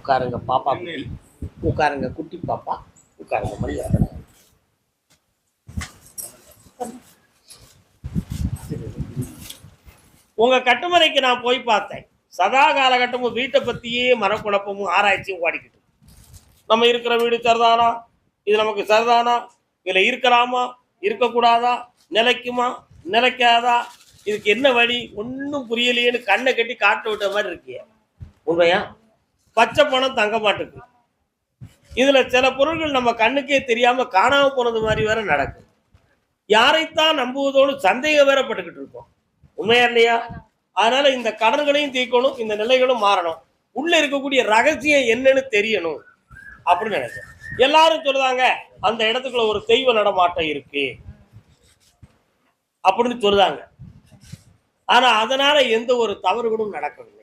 உட்காருங்க பாப்பா குட்டி, உட்காருங்க குட்டி பாப்பா, உட்காருங்க மணி. உங்க கட்டுமனைக்கு நான் போய் பார்த்தேன். சதா காலகட்டமும் வீட்டை பத்தியே மனக்குழப்பமும் ஆராய்ச்சியும் ஓடிக்கிட்டு. நம்ம இருக்கிற வீடு சரிதானா, இது நமக்கு சரிதானா, இதுல இருக்கலாமா இருக்கக்கூடாதா, நிலைக்குமா நிலைக்காதா, இதுக்கு என்ன வழி, ஒன்றும் புரியலையேன்னு கண்ணை கட்டி காட்டு விட்ட மாதிரி இருக்கிய. உண்மையா? பச்சை பணம் தங்க மாட்டுக்கு. இதுல சில பொருள்கள் நம்ம கண்ணுக்கே தெரியாம காணாம போனது மாதிரி வேற நடக்கும். யாரைத்தான் நம்புவதோடு சந்தேகம் வேற பட்டுக்கிட்டு இருக்கோம். உண்மையா இல்லையா? அதனால இந்த கடன்களையும் தீர்க்கணும், இந்த நிலைகளும் மாறணும், உள்ள இருக்கக்கூடிய ரகசியம் என்னன்னு தெரியணும் அப்படின்னு நினைக்கிறேன். எல்லாரும் சொல்லுவாங்க அந்த இடத்துக்குள்ள ஒரு தெய்வ நடமாட்டம் இருக்கு அப்படின்னு சொல்லுதாங்க. ஆனா அதனால எந்த ஒரு தவறுகளும் நடக்கவில்லை.